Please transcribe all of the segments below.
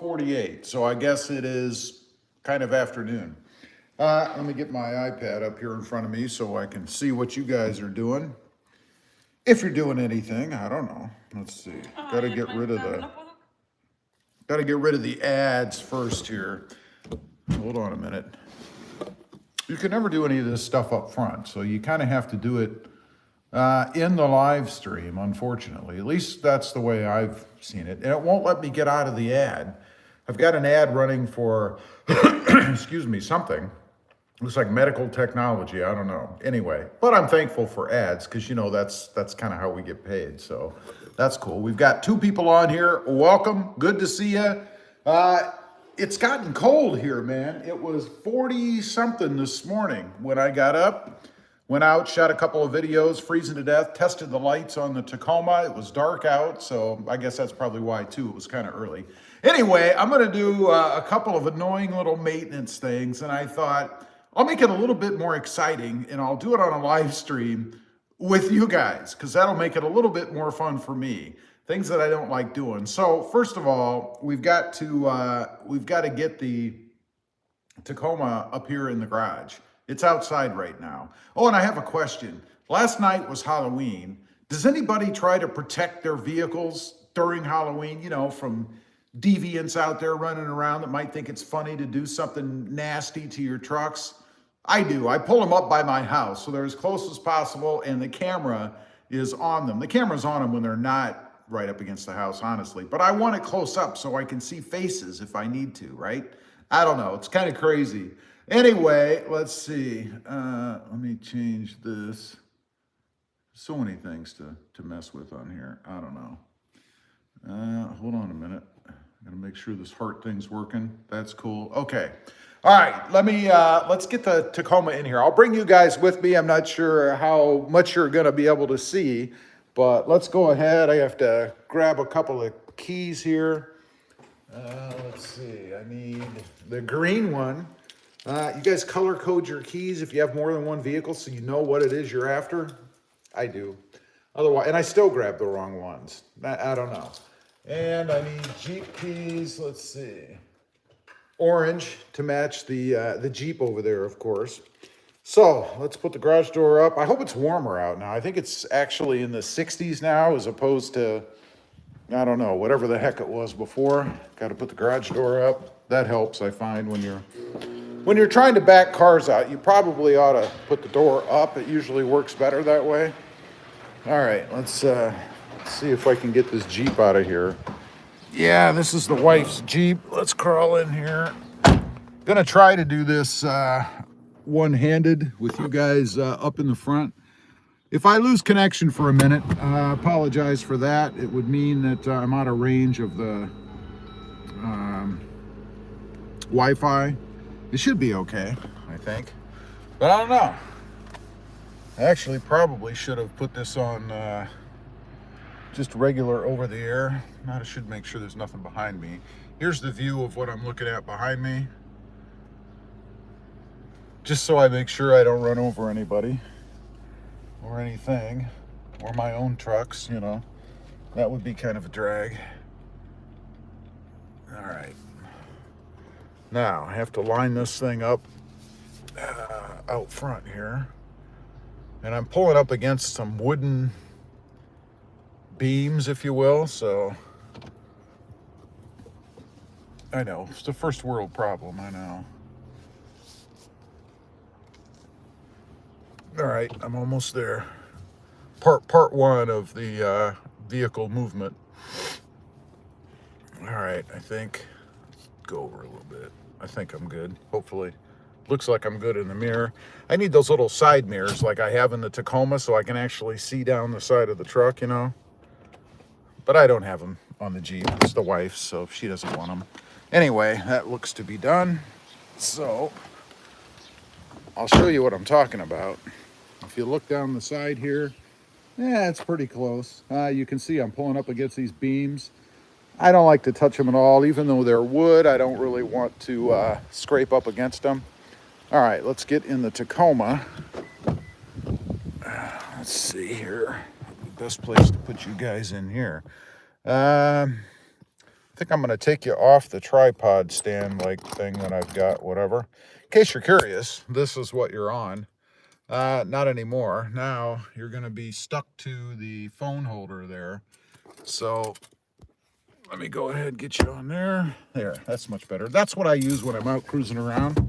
12:48, so I guess it is kind of afternoon. Let me get my iPad up here in front of me so I can see what you guys are doing. If you're doing anything, I don't know. Let's see. Got to get rid of the ads first here. Hold on a minute. You can never do any of this stuff up front, so you kind of have to do it in the live stream, unfortunately. At least that's the way I've seen it. And it won't let me get out of the ad. I've got an ad running for, excuse me, something. Looks like medical technology, I don't know. Anyway, but I'm thankful for ads because, you know, that's kind of how we get paid. So that's cool. We've got 2 people on here. Welcome. Good to see you. It's gotten cold here, man. It was 40-something this morning when I got up. Went out, shot a couple of videos, freezing to death, tested the lights on the Tacoma. It was dark out, so I guess that's probably why, too. It was kind of early. Anyway, I'm going to do a couple of annoying little maintenance things, and I thought I'll make it a little bit more exciting, and I'll do it on a live stream with you guys, because that'll make it a little bit more fun for me. Things that I don't like doing. So, first of all, we've got to get the Tacoma up here in the garage. It's outside right now. Oh, and I have a question. Last night was Halloween. Does anybody try to protect their vehicles during Halloween, you know, from deviants out there running around that might think it's funny to do something nasty to your trucks? I do. I pull them up by my house so they're as close as possible, and the camera is on them. The camera's on them when they're not right up against the house, honestly. But I want it close up so I can see faces if I need to, right? I don't know. It's kind of crazy. Anyway, let's see. Let me change this. So many things to mess with on here. I don't know. Hold on a minute. I gotta make sure this heart thing's working. That's cool. Okay. All right. Let's get the Tacoma in here. I'll bring you guys with me. I'm not sure how much you're gonna be able to see, but let's go ahead. I have to grab a couple of keys here. Let's see. I need the green one. You guys color code your keys if you have more than one vehicle so you know what it is you're after. I do. Otherwise, and I still grab the wrong ones. I don't know. And I need Jeep keys. Let's see. Orange to match the Jeep over there, of course. So let's put the garage door up. I hope it's warmer out now. I think it's actually in the 60s now as opposed to, I don't know, whatever the heck it was before. Got to put the garage door up. That helps, I find, when you're trying to back cars out. You probably ought to put the door up. It usually works better that way. All right, let's see if I can get this Jeep out of here. Yeah, this is the wife's Jeep. Let's crawl in here. Gonna try to do this one-handed with you guys up in the front. If I lose connection for a minute, I apologize for that. It would mean that I'm out of range of the Wi-Fi. It should be okay, I think. But I don't know. I actually probably should have put this on just regular over-the-air. I should make sure there's nothing behind me. Here's the view of what I'm looking at behind me. Just so I make sure I don't run over anybody or anything, or my own trucks, you know. That would be kind of a drag. All right. Now, I have to line this thing up out front here. And I'm pulling up against some wooden beams, if you will, so I know, it's a first world problem, I know. All right, I'm almost there. Part one of the vehicle movement. All right, I think, let's go over a little bit. I think I'm good, hopefully. Looks like I'm good in the mirror. I need those little side mirrors like I have in the Tacoma so I can actually see down the side of the truck, you know. But I don't have them on the Jeep. It's the wife's, so she doesn't want them. Anyway, that looks to be done. So, I'll show you what I'm talking about. If you look down the side here, yeah, it's pretty close. You can see I'm pulling up against these beams. I don't like to touch them at all. Even though they're wood, I don't really want to scrape up against them. All right, let's get in the Tacoma. Let's see here. Best place to put you guys in here. I think I'm going to take you off the tripod stand like thing that I've got, whatever. In case you're curious, this is what you're on. Not anymore. Now you're going to be stuck to the phone holder there. So let me go ahead and get you on there. There, that's much better. That's what I use when I'm out cruising around.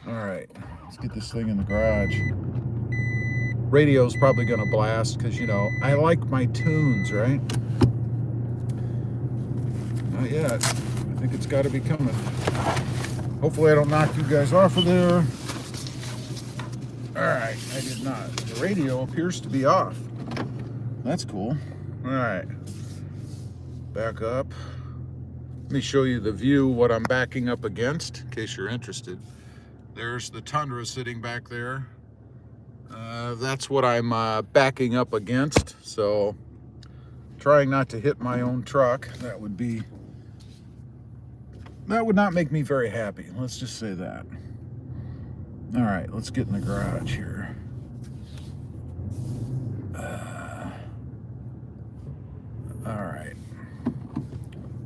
All right, let's get this thing in the garage. Radio's probably going to blast because, you know, I like my tunes, right? Not yet. I think it's got to be coming. Hopefully I don't knock you guys off of there. All right, I did not. The radio appears to be off. That's cool. All right, back up. Let me show you the view, what I'm backing up against, in case you're interested. There's the Tundra sitting back there. That's what I'm backing up against. So trying not to hit my own truck. That would not make me very happy. Let's just say that. All right, let's get in the garage here. All right.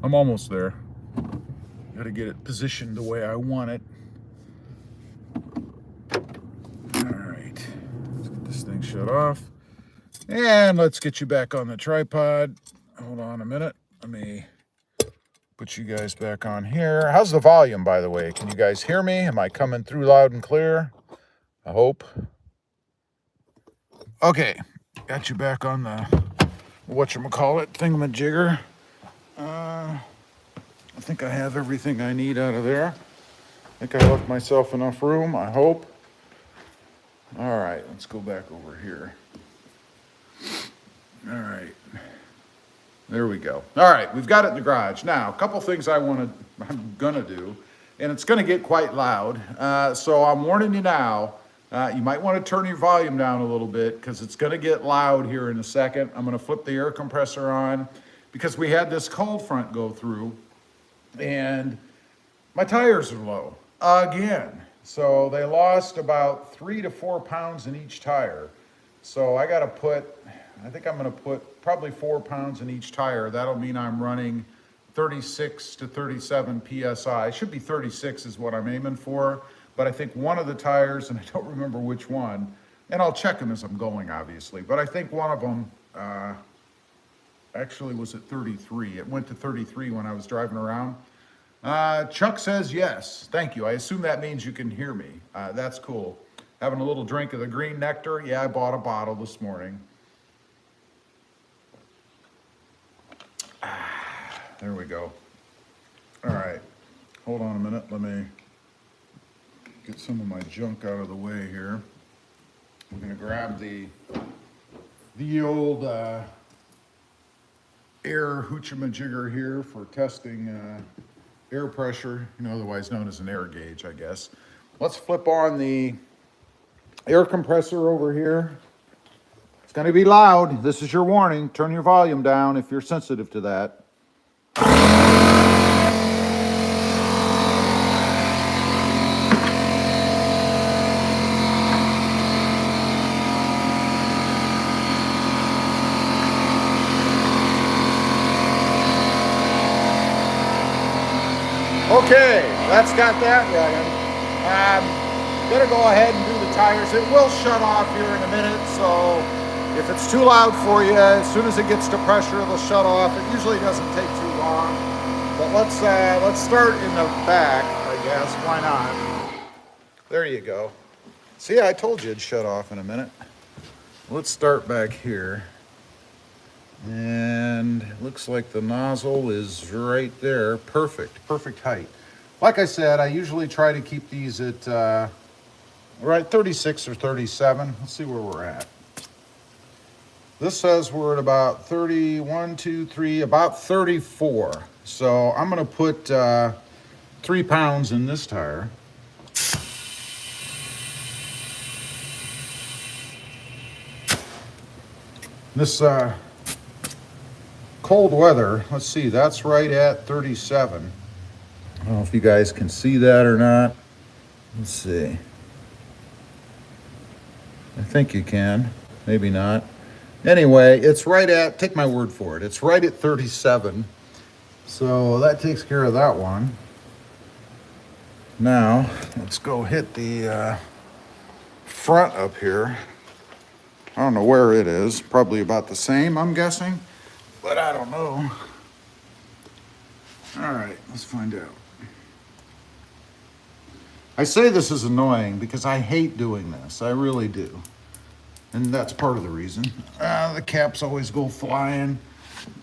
I'm almost there. Got to get it positioned the way I want it. All right. Let's get this thing shut off. And let's get you back on the tripod. Hold on a minute. Let me put you guys back on here. How's the volume, by the way? Can you guys hear me? Am I coming through loud and clear? I hope. Okay. Got you back on the whatchamacallit thingamajigger. I think I have everything I need out of there. I think I left myself enough room, I hope. All right, let's go back over here. All right. There we go. All right, we've got it in the garage. Now, a couple things I'm gonna do, and it's gonna get quite loud. So I'm warning you now, you might wanna turn your volume down a little bit because it's gonna get loud here in a second. I'm gonna flip the air compressor on because we had this cold front go through and my tires are low again. So they lost about 3 to 4 pounds in each tire. So I gotta I think I'm gonna put probably 4 pounds in each tire. That'll mean I'm running 36 to 37 PSI. Should be 36 is what I'm aiming for. But I think one of the tires, and I don't remember which one, and I'll check them as I'm going, obviously. But I think one of them actually was at 33. It went to 33 when I was driving around. Chuck says yes. Thank you. I assume that means you can hear me. That's cool. Having a little drink of the green nectar. Yeah, I bought a bottle this morning. There we go. All right. Hold on a minute. Let me get some of my junk out of the way here. I'm going to grab the old air hoochie-majigger here for testing air pressure, otherwise known as an air gauge, I guess. Let's flip on the air compressor over here. It's going to be loud. This is your warning. Turn your volume down if you're sensitive to that. Okay, that's got that running. I'm gonna go ahead and do the tires. It will shut off here in a minute, so if it's too loud for you, as soon as it gets to pressure, it'll shut off. It usually doesn't take too long, but let's start in the back, I guess. Why not? There you go. See, I told you it'd shut off in a minute. Let's start back here. And it looks like the nozzle is right there. Perfect height. Like I said, I usually try to keep these at right 36 or 37. Let's see where we're at. This says we're at about 31, 2, 3, about 34. So I'm gonna put 3 pounds in this tire. This cold weather, let's see, that's right at 37. I don't know if you guys can see that or not. Let's see. I think you can, maybe not. Anyway, it's right at, take my word for it, it's right at 37. So that takes care of that one. Now, let's go hit the front up here. I don't know where it is. Probably about the same, I'm guessing. But I don't know. All right, let's find out. I say this is annoying because I hate doing this. I really do. And that's part of the reason. The caps always go flying.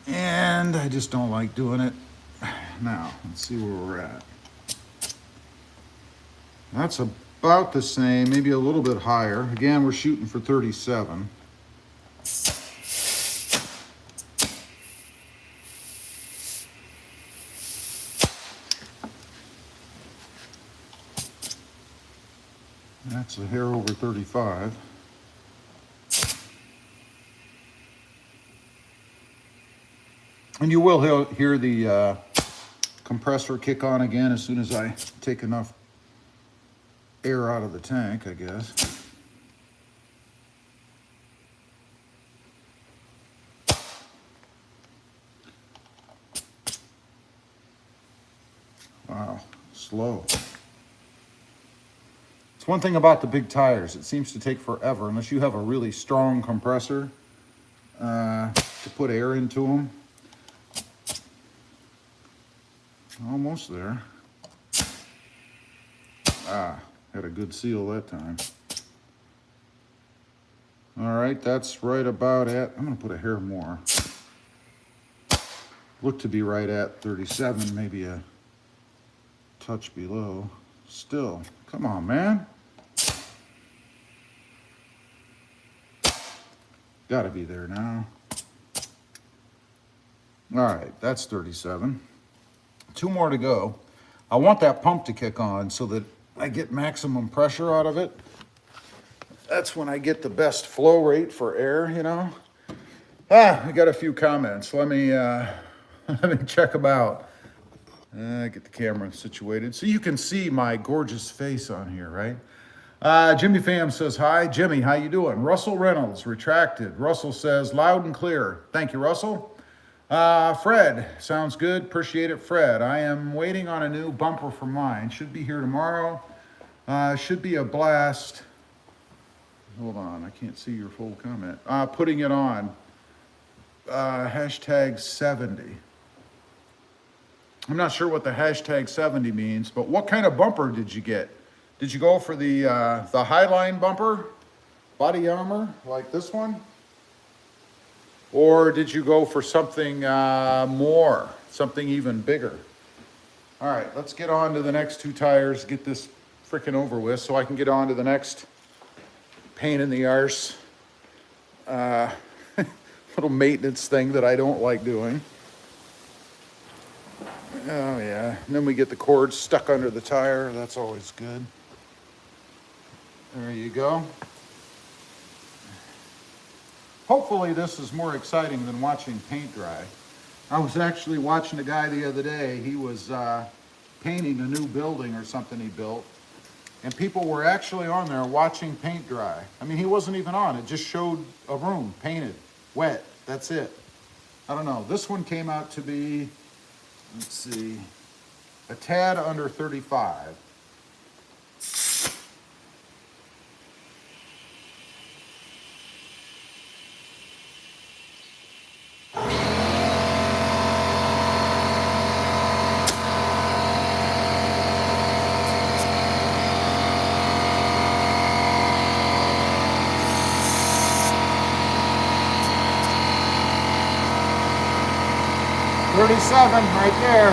And I just don't like doing it. Now, let's see where we're at. That's about the same, maybe a little bit higher. Again, we're shooting for 37. That's a hair over 35. And you will hear the compressor kick on again as soon as I take enough air out of the tank, I guess. Wow, slow. It's one thing about the big tires. It seems to take forever unless you have a really strong compressor to put air into them. Almost there. Had a good seal that time. All right, that's right about at, I'm gonna put a hair more. Look to be right at 37, maybe a touch below. Still, come on, man. Gotta be there now. All right, that's 37. 2 more to go. I want that pump to kick on so that I get maximum pressure out of it. That's when I get the best flow rate for air, you know. I got a few comments. Let me check them out. Get the camera situated so you can see my gorgeous face on here, right? Jimmy Pham says, hi. Jimmy, how you doing? Russell Reynolds, retracted. Russell says, loud and clear. Thank you, Russell. Fred, sounds good. Appreciate it, Fred. I am waiting on a new bumper for mine. Should be here tomorrow. Should be a blast. Hold on, I can't see your full comment. Putting it on. Hashtag 70. I'm not sure what the hashtag 70 means, but what kind of bumper did you get? Did you go for the Highline bumper? Body armor, like this one? Or did you go for something more, something even bigger? All right, let's get on to the next 2 tires, get this freaking over with so I can get on to the next pain in the arse little maintenance thing that I don't like doing. Oh yeah, and then we get the cord stuck under the tire. That's always good. There you go. Hopefully this is more exciting than watching paint dry. I was actually watching a guy the other day. He was painting a new building or something he built. And people were actually on there watching paint dry. I mean, he wasn't even on. It just showed a room painted, wet. That's it. I don't know. This one came out to be, let's see, a tad under 35. Right there.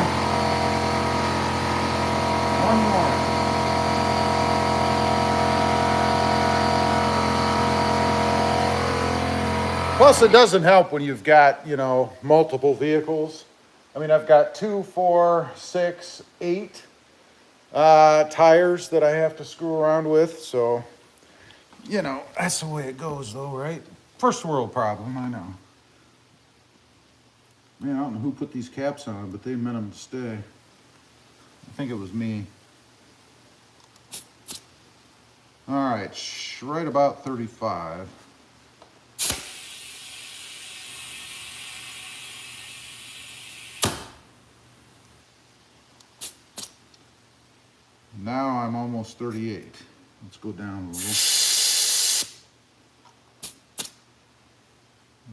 One more. Plus, it doesn't help when you've got, you know, multiple vehicles. I mean, I've got 2, 4, 6, 8 tires that I have to screw around with. So, you know, that's the way it goes, though, right? First world problem, I know. Man, I don't know who put these caps on, but they meant them to stay. I think it was me. All right, right about 35. Now I'm almost 38. Let's go down a little.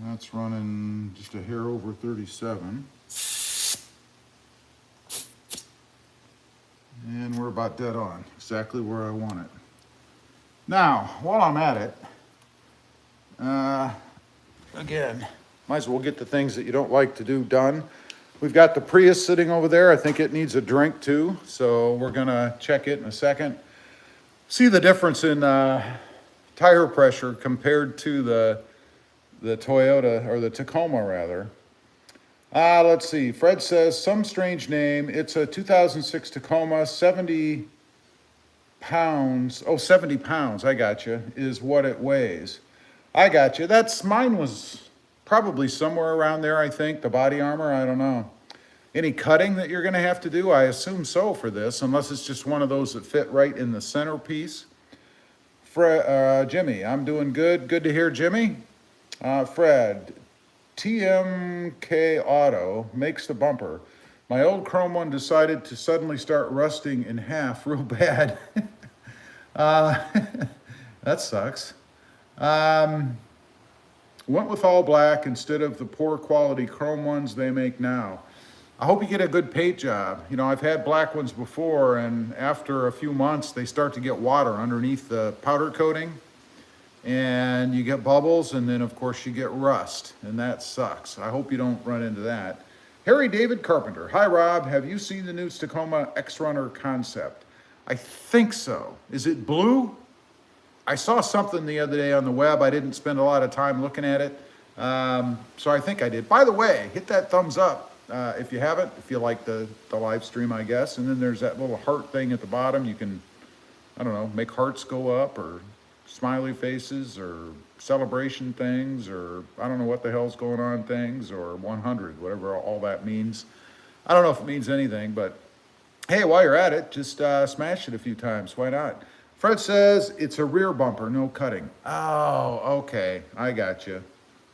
That's running just a hair over 37. And we're about dead on, exactly where I want it. Now, while I'm at it, again, might as well get the things that you don't like to do done. We've got the Prius sitting over there. I think it needs a drink too, so we're gonna check it in a second. See the difference in tire pressure compared to the Toyota, or the Tacoma rather. Let's see, Fred says, some strange name. It's a 2006 Tacoma, 70 pounds. Oh, 70 pounds, I got you, is what it weighs. I got you. Mine was probably somewhere around there, I think, the body armor, I don't know. Any cutting that you're gonna have to do? I assume so for this, unless it's just one of those that fit right in the centerpiece. Jimmy, I'm doing good. Good to hear, Jimmy. Fred, TMK Auto makes the bumper. My old chrome one decided to suddenly start rusting in half real bad. That sucks. Went with all black instead of the poor quality chrome ones they make now. I hope you get a good paint job. You know, I've had black ones before, and after a few months, they start to get water underneath the powder coating, and you get bubbles, and then of course you get rust, and that sucks. I hope you don't run into that. Harry David Carpenter. Hi, Rob. Have you seen the new Tacoma X-Runner concept? I think so. Is it blue? I saw something the other day on the web. I didn't spend a lot of time looking at it, so I think I did. By the way, hit that thumbs up if you haven't, if you like the live stream, I guess. And then there's that little heart thing at the bottom. You can, I don't know, make hearts go up, or smiley faces, or celebration things, or I don't know what the hell's going on things, or 100, whatever all that means. I don't know if it means anything, but hey, while you're at it, just smash it a few times. Why not? Fred says it's a rear bumper, no cutting. Oh, okay, I got you.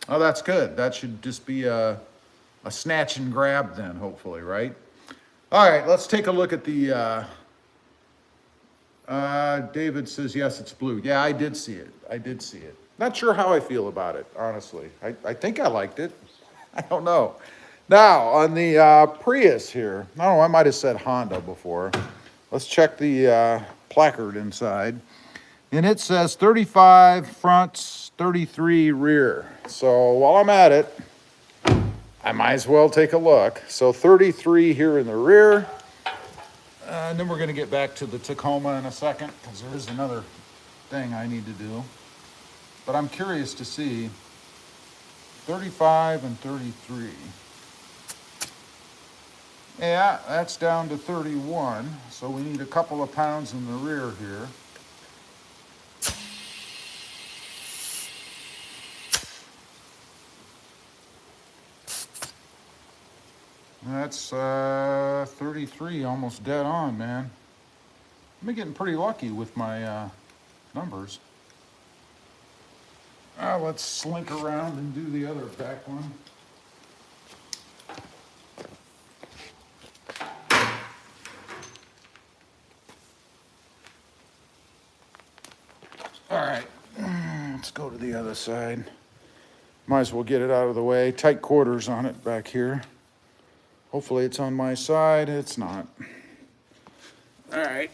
Oh, that's good. That should just be a snatch and grab then, hopefully, right? All right, let's take a look at the, David says, yes, it's blue. Yeah, I did see it. I did see it. Not sure how I feel about it, honestly. I think I liked it. I don't know. Now, on the Prius here, I don't know, I might have said Honda before. Let's check the placard inside. And it says 35 fronts, 33 rear. So while I'm at it, I might as well take a look. So 33 here in the rear. And then we're going to get back to the Tacoma in a second, because there is another thing I need to do. But I'm curious to see 35 and 33. Yeah, that's down to 31. So we need a couple of pounds in the rear here. That's 33, almost dead on, man. I'm getting pretty lucky with my numbers. Let's slink around and do the other back one. All right, let's go to the other side. Might as well get it out of the way. Tight quarters on it back here. Hopefully it's on my side. It's not. All right,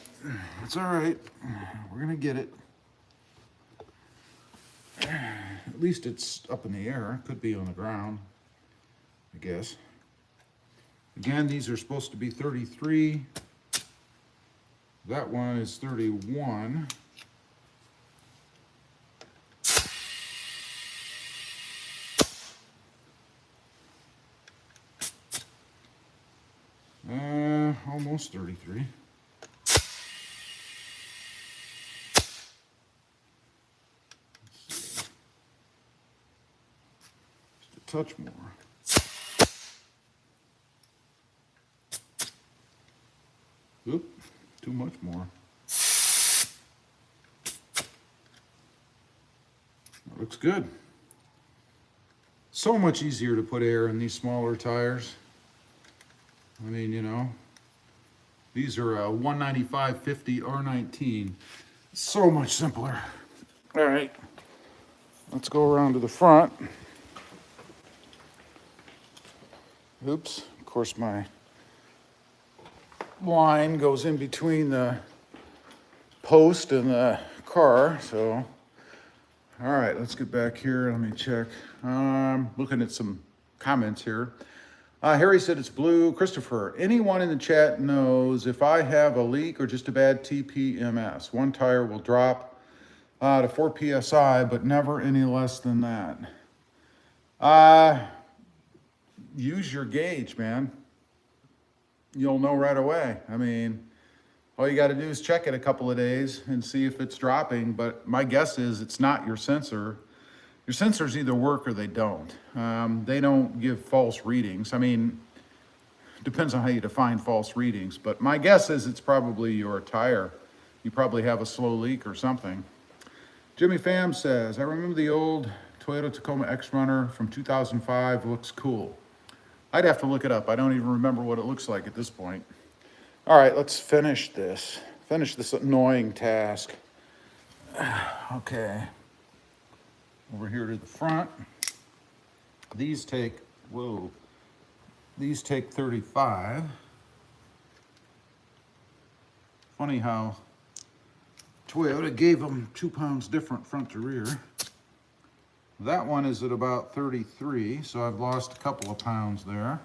it's all right. We're gonna get it. At least it's up in the air. Could be on the ground, I guess. Again, these are supposed to be 33. That one is 31. Almost 33. Let's see. Just a touch more. Oop, too much more. That looks good. So much easier to put air in these smaller tires. I mean, you know, These are 195/50 R19. So much simpler. All right, let's go around to the front. Oops, of course my line goes in between the post and the car, so. All right, let's get back here. Let me check. Looking at some comments here. Harry said it's blue. Christopher, anyone in the chat knows if I have a leak or just a bad TPMS? One tire will drop to 4 PSI, but never any less than that. Use your gauge, man. You'll know right away. I mean, all you got to do is check it a couple of days and see if it's dropping. But my guess is it's not your sensor. Your sensors either work or they don't. They don't give false readings. I mean, depends on how you define false readings. But my guess is it's probably your tire. You probably have a slow leak or something. Jimmy Pham says, I remember the old Toyota Tacoma X-Runner from 2005. Looks cool. I'd have to look it up. I don't even remember what it looks like at this point. All right, let's finish this. Finish this annoying task. Okay. Over here to the front. These take, whoa, these take 35. Funny how Toyota gave them 2 pounds different front to rear. That one is at about 33, so I've lost a couple of pounds there.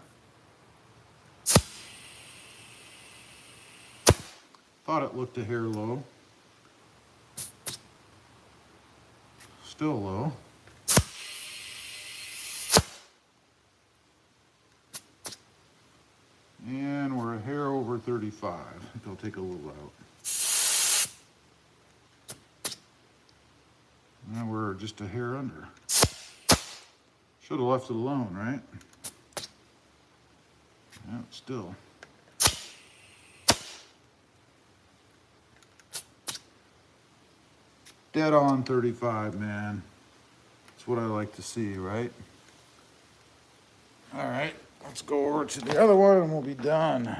Thought it looked a hair low. Still low. And we're a hair over 35. I think I'll take a little out. Now we're just a hair under. Should have left it alone, right? Yeah, still. Dead on 35, man. That's what I like to see, right? All right, let's go over to the other one and we'll be done.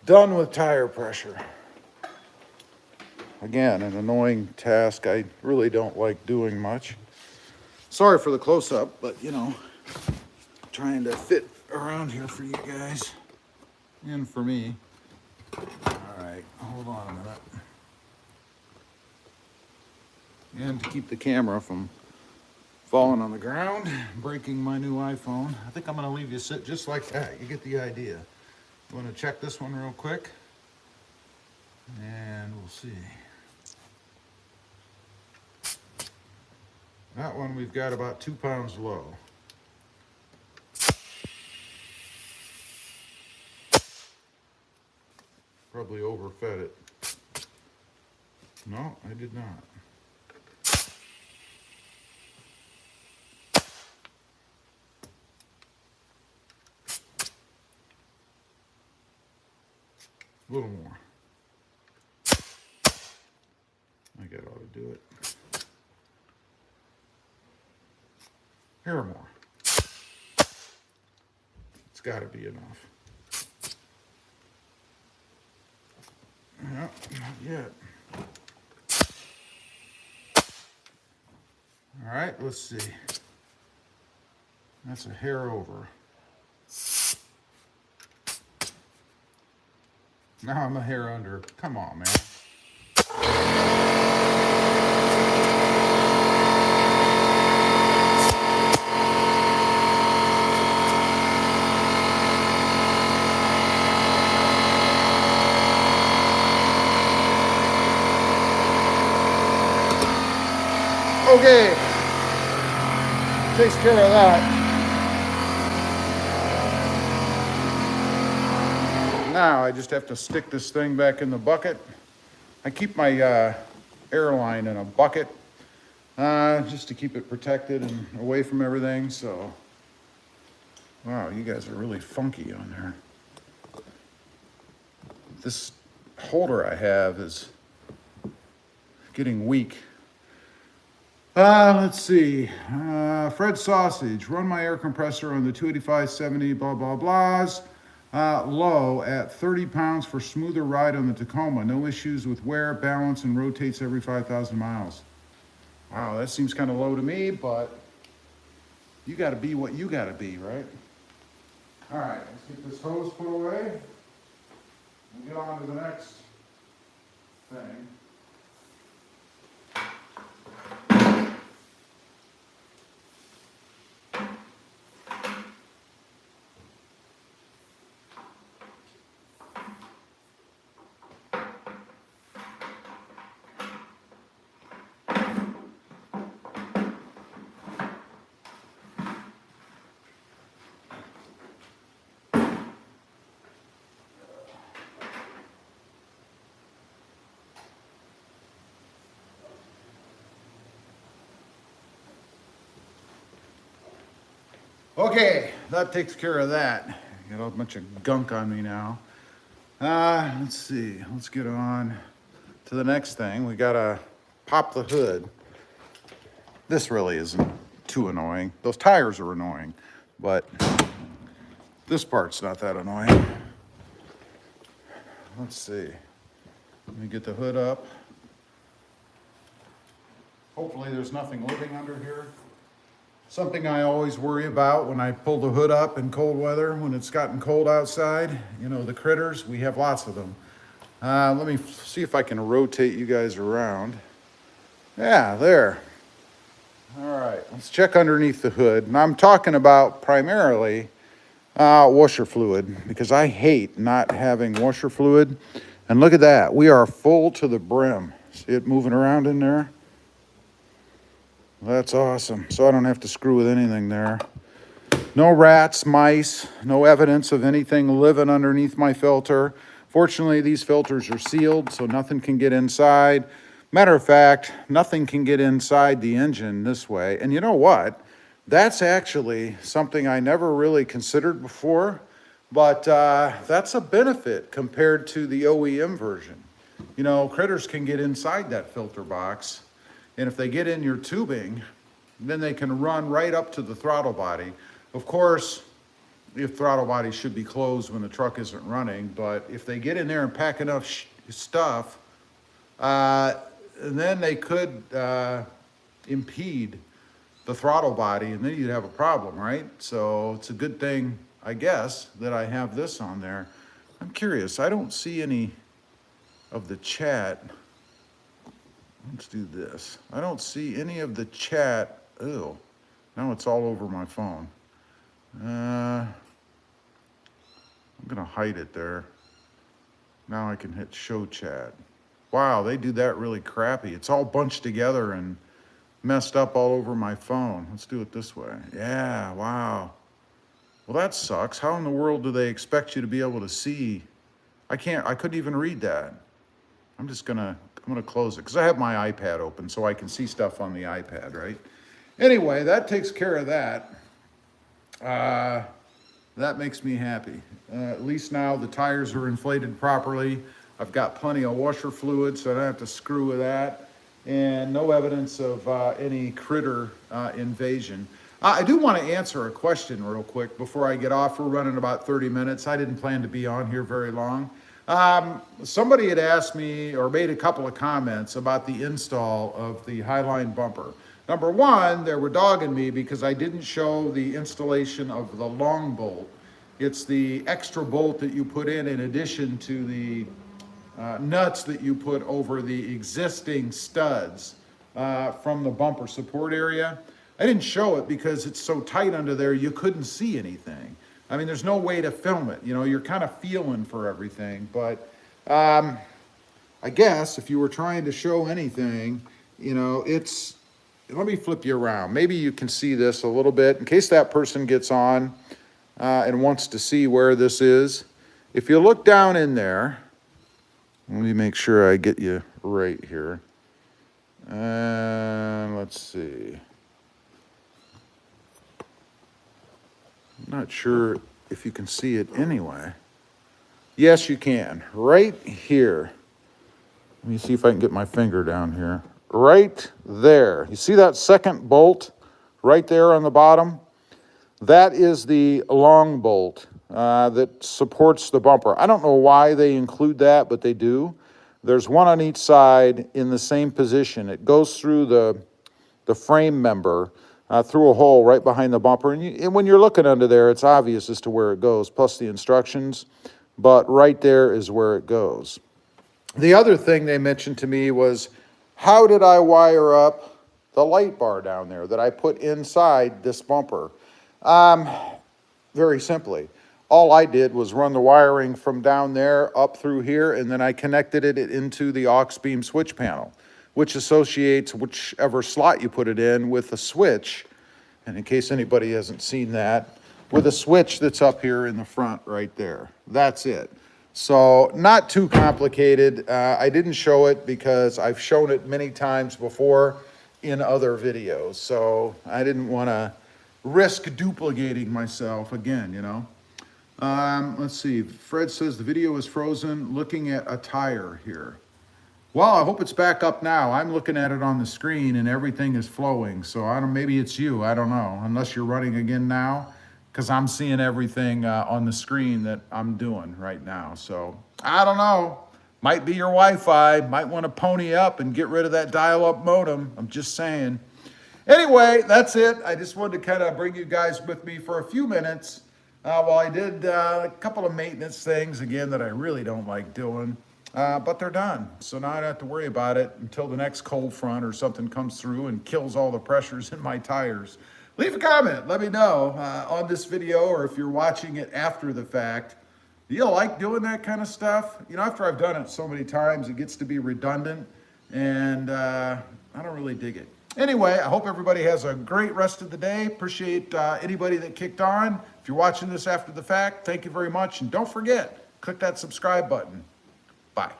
Done with tire pressure. Again, an annoying task I really don't like doing much. Sorry for the close-up, but you know, trying to fit around here for you guys and for me. All right, hold on a minute. And to keep the camera from falling on the ground, breaking my new iPhone, I think I'm gonna leave you sit just like that. You get the idea. I'm gonna check this one real quick and we'll see. That one we've got about 2 pounds low. Probably overfed it. No, I did not. A little more. I think that ought to do it. Here or more. It's got to be enough. No, not yet. All right, let's see. That's a hair over. Now I'm a hair under. Come on, man. Okay, takes care of that. Now I just have to stick this thing back in the bucket. I keep my airline in a bucket just to keep it protected and away from everything. So, wow, you guys are really funky on there. This holder I have is getting weak. Let's see. Fred Sausage, run my air compressor on the 285/70 blah blah blahs. low at 30 pounds for smoother ride on the Tacoma. No issues with wear, balance, and rotates every 5,000 miles. Wow, that seems kind of low to me, but you got to be what you got to be, right? All right, let's get this hose put away and get on to the next thing. Okay, that takes care of that. Got a bunch of gunk on me now. Let's see, let's get on to the next thing. We gotta pop the hood. This really isn't too annoying. Those tires are annoying, but this part's not that annoying. Let's see. Let me get the hood up. Hopefully there's nothing living under here. Something I always worry about when I pull the hood up in cold weather, when it's gotten cold outside. You know, the critters, we have lots of them. Let me see if I can rotate you guys around. Yeah, there. All right, let's check underneath the hood. And I'm talking about primarily washer fluid, because I hate not having washer fluid. And look at that, we are full to the brim. See it moving around in there? That's awesome. So I don't have to screw with anything there. No rats, mice, no evidence of anything living underneath my filter. Fortunately, these filters are sealed, so nothing can get inside. Matter of fact, nothing can get inside the engine this way. And you know what? That's actually something I never really considered before, but that's a benefit compared to the OEM version. You know, critters can get inside that filter box. And if they get in your tubing, then they can run right up to the throttle body. Of course, the throttle body should be closed when the truck isn't running, but if they get in there and pack enough stuff, then they could impede the throttle body, and then you'd have a problem, right? So it's a good thing, I guess, that I have this on there. I'm curious, I don't see any of the chat. Let's do this. I don't see any of the chat. Ew. Now it's all over my phone. I'm gonna hide it there. Now I can hit show chat. Wow, they do that really crappy. It's all bunched together and messed up all over my phone. Let's do it this way. Yeah, wow. Well, that sucks. How in the world do they expect you to be able to see? I couldn't even read that. I'm gonna close it because I have my iPad open so I can see stuff on the iPad, right? Anyway, that takes care of that. That makes me happy. At least now the tires are inflated properly. I've got plenty of washer fluid, so I don't have to screw with that. And no evidence of any critter invasion. I do want to answer a question real quick before I get off. We're running about 30 minutes. I didn't plan to be on here very long. Somebody had asked me or made a couple of comments about the install of the Highline bumper. Number one, they were dogging me because I didn't show the installation of the long bolt. It's the extra bolt that you put in addition to the nuts that you put over the existing studs from the bumper support area. I didn't show it because it's so tight under there you couldn't see anything. I mean, there's no way to film it. You know, you're kind of feeling for everything. But I guess if you were trying to show anything, you know, it's, let me flip you around. Maybe you can see this a little bit in case that person gets on and wants to see where this is. If you look down in there, let me make sure I get you right here. And let's see. I'm not sure if you can see it anyway. Yes, you can. Right here. Let me see if I can get my finger down here. Right there. You see that second bolt right there on the bottom? That is the long bolt. that supports the bumper. I don't know why they include that, but they do. There's one on each side in the same position. It goes through the frame member, through a hole right behind the bumper. And when you're looking under there, it's obvious as to where it goes, plus the instructions. But right there is where it goes. The other thing they mentioned to me was, how did I wire up the light bar down there that I put inside this bumper? Very simply. All I did was run the wiring from down there up through here, and then I connected it into the aux beam switch panel, which associates whichever slot you put it in with a switch. And in case anybody hasn't seen that, with a switch that's up here in the front right there. That's it. So not too complicated. I didn't show it because I've shown it many times before in other videos. So I didn't want to risk duplicating myself again, you know. Let's see. Fred says the video is frozen. Looking at a tire here. Well, I hope it's back up now. I'm looking at it on the screen and everything is flowing. So I don't. Maybe it's you. I don't know. Unless you're running again now, because I'm seeing everything on the screen that I'm doing right now. So I don't know. Might be your Wi-Fi. Might want to pony up and get rid of that dial-up modem. I'm just saying. Anyway, that's it. I just wanted to kind of bring you guys with me for a few minutes. Well, I did a couple of maintenance things, again, that I really don't like doing, but they're done. So now I don't have to worry about it until the next cold front or something comes through and kills all the pressures in my tires. Leave a comment. Let me know on this video, or if you're watching it after the fact. Do you like doing that kind of stuff? You know, after I've done it so many times, it gets to be redundant, and I don't really dig it. Anyway, I hope everybody has a great rest of the day. Appreciate anybody that kicked on. If you're watching this after the fact, thank you very much. And don't forget, click that subscribe button. Bye.